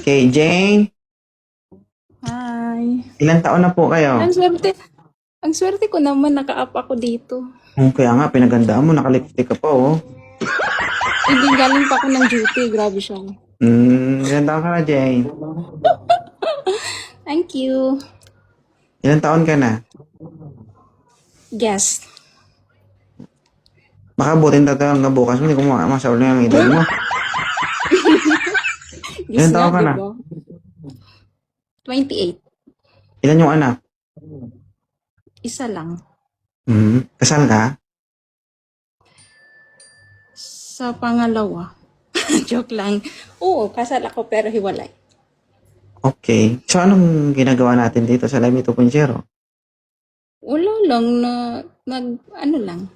Okay, Jane, Hi. ilang taon na po kayo? Ang swerte. Ang swerte ko naman, naka-up ako dito. Kaya nga, pinagandaan mo, nakalipstick ka pa, oh. Hindi galing pa ako ng duty. Grabe siya. Ilang taon ka na, Jane? Thank you. Ilang taon ka na? Guess. Baka butin tayo hanggang bukas mo, hindi ko masauli yung edad mo. Ilan taon ka na? 28. Ilan yung anak? Isa lang. Kasal ka? Sa pangalawa. Joke lang. Oo, kasal ako pero hiwalay. Okay. So, anong ginagawa natin dito sa Live 2.0? Wala lang na, ano lang.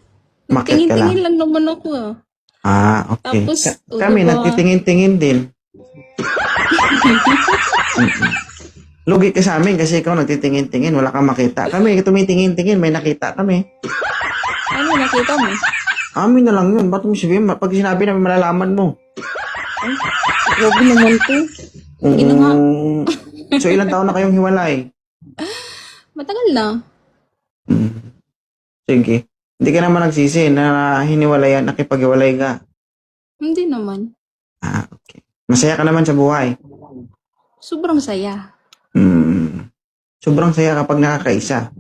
Market ka Tingin-tingin lang. lang naman ako ah. Okay. Tapos, Kami, diba? nagtitingin-tingin din. Lugi ka sa amin kasi ikaw nagtitingin-tingin, wala kang makita. Kami, tumitingin-tingin, may nakita kami. Ano nakita mo? Amin na lang yun. Ba't mo sabihin? Pag sinabi namin, malalaman mo. Grabe naman to. Sige na nga. So, ilang taon na kayong hiwalay? Matagal na. Sige. Hindi ka naman nagsisi na hiniwalayan, nakipaghiwalay ka. Hindi naman. Okay. Masaya ka naman sa buhay. Sobrang saya. Sobrang saya kapag nakakaisa.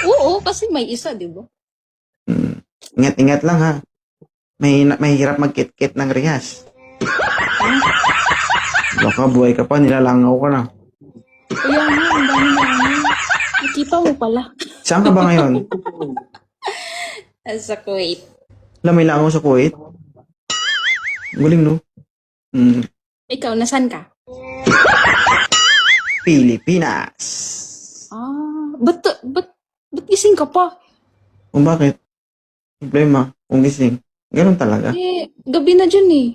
Oo, kasi may isa, di ba? Ingat-ingat lang ha. Mahirap magkit-kit ng rihas. Baka buhay ka pa, nilalangaw ka na. Kaya nga, ang dami namin. Nakita mo pala. Saan ka ba ngayon? Sa Kuwait. Alam, may langaw sa Kuwait. Galing, no? Ikaw, nasan ka? Pilipinas. Ba't gising ka pa? Kung bakit? Problema, kung gising. Ganun talaga. Eh, gabi na dyan eh.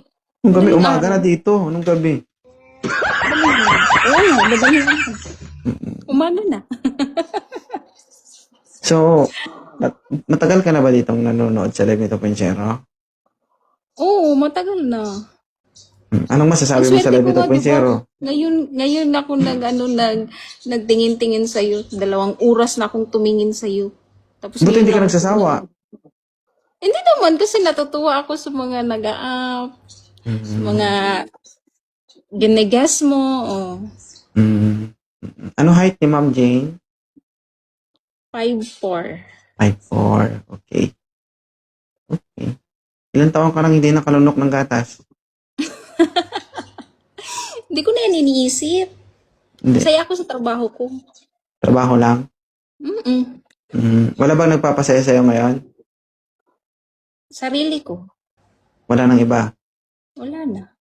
Nung gabi, madaling umaga araw. na dito. Nung gabi. Oo nga, gabi na. Umaga na. So, matagal ka na ba ditong nanonood sa Live 2.0? Oo, matagal na. Anong masasabi Ang mo sa swerte Live ko nga, 2.0? diba? Ngayon ako nagtingin-tingin sa'yo. 2 oras na akong tumingin sa'yo. Tapos Buti hindi ka ngayon lang nagsasawa. Hindi naman, kasi natutuwa ako sa mga nag-a-up, sa mga ginagas mo. Oh. Ano height ni Ma'am Jane? 5'4". 5'4". Okay. Ilan taon ka nang hindi nakalunok ng gatas? Hindi ko na yan iniisip. Hindi. Saya ako sa trabaho ko. Trabaho lang? Wala bang nagpapasaya sa'yo ngayon? Sarili ko. Wala nang iba? Wala na.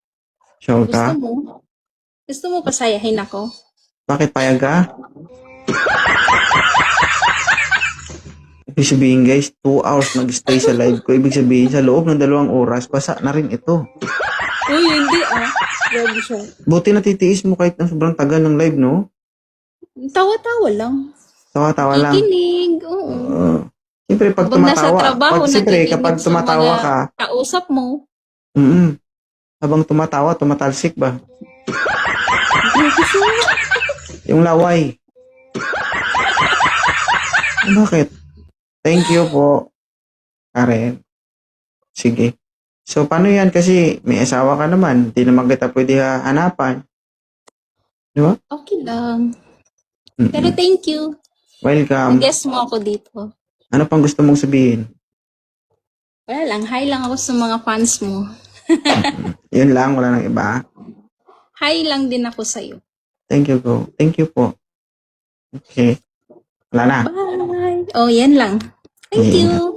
Sure Gusto ka? mo? Gusto mo pasayahin ako? Bakit payag ka? Ibig sabihin guys, 2 hours nag-stay sa live ko. Ibig sabihin sa loob ng 2 oras, basa na rin ito. Uy, hindi ah. Grabe siya. Buti natitiis mo kahit na sobrang tagal ng live, no? Tawa-tawa lang. Tawa-tawa lang. Kikinig. Oo. Siyempre, pag Habang nasa tumatawa, trabaho, siyempre, nakikinig kapag sa tumatawa mga ka, kausap mo. habang tumatawa, tumatalsik ba? Grabe siya. Yung laway. Bakit? Thank you po, Karen. Sige. So, paano yan? Kasi may asawa ka naman. Hindi naman kita pwede hanapan. Di ba? Okay lang. Pero thank you. Welcome. Guess mo ako dito. Ano pang gusto mong sabihin? Wala lang. Hi lang ako sa mga fans mo. Yun lang, wala nang iba. Hi lang din ako sa'yo. Thank you po. Thank you po. Okay. Wala na. Bye! Oh, yan lang. Thank Okay. you.